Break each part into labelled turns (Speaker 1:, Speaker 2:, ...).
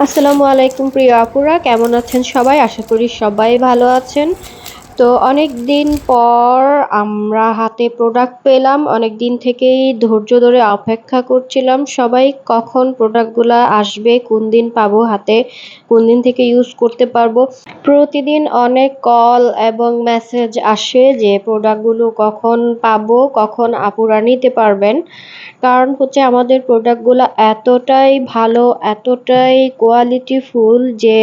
Speaker 1: আসসালামু আলাইকুম প্রিয় আপুরা, কেমন আছেন সবাই? আশা করি সবাই ভালো আছেন। তো অনেক দিন পর আমরা হাতে প্রোডাক্ট পেলাম। অনেক দিন থেকেই ধৈর্য ধরে অপেক্ষা করছিলাম সবাই, কখন প্রোডাক্টগুলা আসবে, কোন দিন পাবো হাতে, কোন দিন থেকে ইউজ করতে পারবো। প্রতিদিন অনেক কল এবং মেসেজ আসে যে প্রোডাক্টগুলো কখন পাবো, কখন আপুরা নিতে পারবেন। কারণ হচ্ছে আমাদের প্রোডাক্টগুলো এতটাই ভালো, এতটাই কোয়ালিটিফুল যে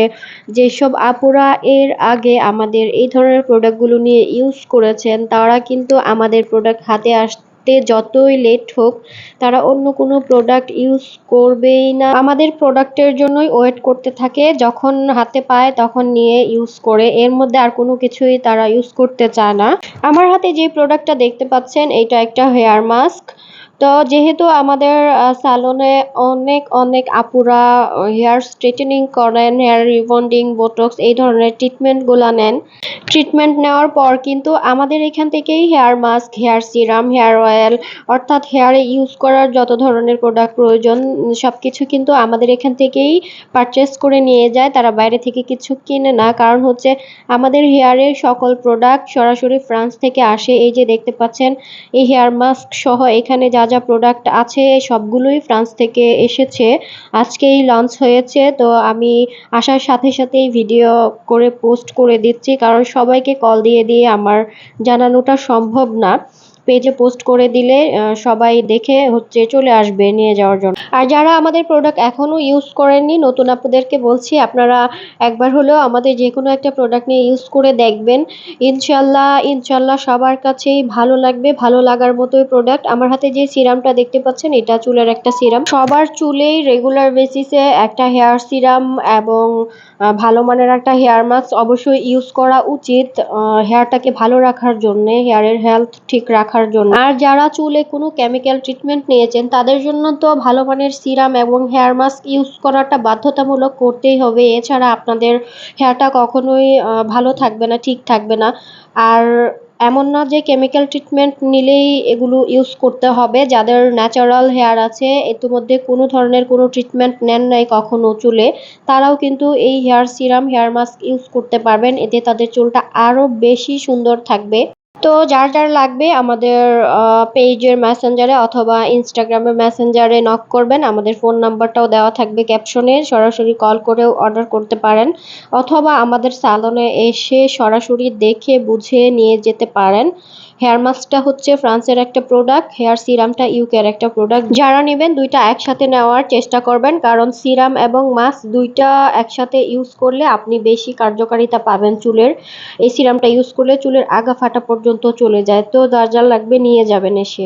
Speaker 1: যেসব আপুরা এর আগে আমাদের এই ধরনের প্রোডাক্টগুলো নিয়ে ইউজ করেছেন তারা কিন্তু আমাদের প্রোডাক্ট হাতে আসতে যতই লেট হোক তারা অন্য কোনো প্রোডাক্ট ইউজ করবেই না, আমাদের প্রোডাক্টের জন্যই ওয়েট করতে থাকে। যখন হাতে পায় তখন নিয়ে ইউজ করে, এর মধ্যে আর কোনো কিছুই তারা ইউজ করতে চায় না। আমার হাতে যে প্রোডাক্টটা দেখতে পাচ্ছেন এটা একটা হেয়ার মাস্ক। তো যেহেতু আমাদের সালনে অনেক অনেক আপুরা হেয়ার স্ট্রেটেনিং করেন, হেয়ার রিবন্ডিং, বোটক্স এই ধরনের ট্রিটমেন্টগুলো নেন। ট্রিটমেন্ট নেওয়ার পর কিন্তু আমাদের এখান থেকেই hair mask, hair serum, hair oil অর্থাৎ হেয়ারে ইউজ করার যত ধরনের প্রোডাক্ট প্রয়োজন সব কিছু কিন্তু আমাদের এখান থেকেই পারচেস করে নিয়ে যায়। তারা বাইরে থেকে কিছু কিনে না, কারণ হচ্ছে আমাদের হেয়ারের সকল প্রোডাক্ট সরাসরি ফ্রান্স থেকে আসে। এই যে দেখতে পাচ্ছেন এই হেয়ার মাস্ক সহ এখানে যা যা প্রোডাক্ট আছে সবগুলোই ফ্রান্স থেকে এসেছে, আজকেই লঞ্চ হয়েছে। তো আমি আসার সাথে সাথেই ভিডিও করে পোস্ট করে দিচ্ছি, কারণ সবাইকে কল দিয়ে দিয়ে আমার জানানোটা সম্ভব না। পেজে পোস্ট করে দিলে সবাই দেখে হচ্ছে চলে আসবে নিয়ে যাওয়ার জন্য। আর যারা আমাদের প্রোডাক্ট এখনো ইউজ করেননি, নতুন আপুদেরকে বলছি আপনারা একবার হলেও আমাদের যে কোনো একটা প্রোডাক্ট নিয়ে ইউজ করে দেখবেন। ইনশাল্লাহ ইনশাল্লাহ সবার কাছেই ভালো লাগবে, ভালো লাগার মতোই প্রোডাক্ট। আমার হাতে যে সিরামটা দেখতে পাচ্ছেন এটা চুলের একটা সিরাম। সবার চুলেই রেগুলার বেসিসে একটা হেয়ার সিরাম এবং ভালো মানের একটা হেয়ার মাস্ক অবশ্যই ইউজ করা উচিত, হেয়ারটাকে ভালো রাখার জন্য, হেয়ারের হেলথ ঠিক রাখার জন্য। আর যারা চুলে কোনো কেমিক্যাল ট্রিটমেন্ট নিয়েছেন তাদের জন্য তো ভালো মানের সিরাম এবং হেয়ার মাস্ক ইউজ করাটা বাধ্যতামূলক করতেই হবে, এছাড়া আপনাদের হেয়ারটা কখনোই ভালো থাকবে না, ঠিক থাকবে না। আর এমন না যে কেমিক্যাল ট্রিটমেন্ট নিলেই এগুলো ইউজ করতে হবে। যাদের ন্যাচারাল হেয়ার আছে, ইতিমধ্যে কোনো ধরনের কোনো ট্রিটমেন্ট নেন নাই কখনো চুলে, তারাও কিন্তু এই hair serum, hair mask use করতে পারবেন। এতে তাদের চুলটা আরো বেশি সুন্দর থাকবে। তো যার যার লাগবে আমাদের পেজের মেসেঞ্জারে অথবা ইনস্টাগ্রামের মেসেঞ্জারে নক করবেন। আমাদের ফোন নাম্বারটাও দেওয়া থাকবে ক্যাপশনে, সরাসরি কল করেও অর্ডার করতে পারেন অথবা আমাদের সালনে এসে সরাসরি দেখে বুঝে নিয়ে যেতে পারেন। হেয়ার মাস্কটা হচ্ছে ফ্রান্সের একটা প্রোডাক্ট, হেয়ার সিরামটা ইউকের একটা প্রোডাক্ট। যারা নেবেন দুইটা একসাথে নেওয়ার চেষ্টা করবেন, কারণ সিরাম এবং মাস্ক দুইটা একসাথে ইউজ করলে আপনি বেশি কার্যকারিতা পাবেন চুলের। এই সিরামটা ইউজ করলে চুলের আগা ফাটা পর্যন্ত চলে যায়। তো যার যার লাগবে নিয়ে যাবেন এসে।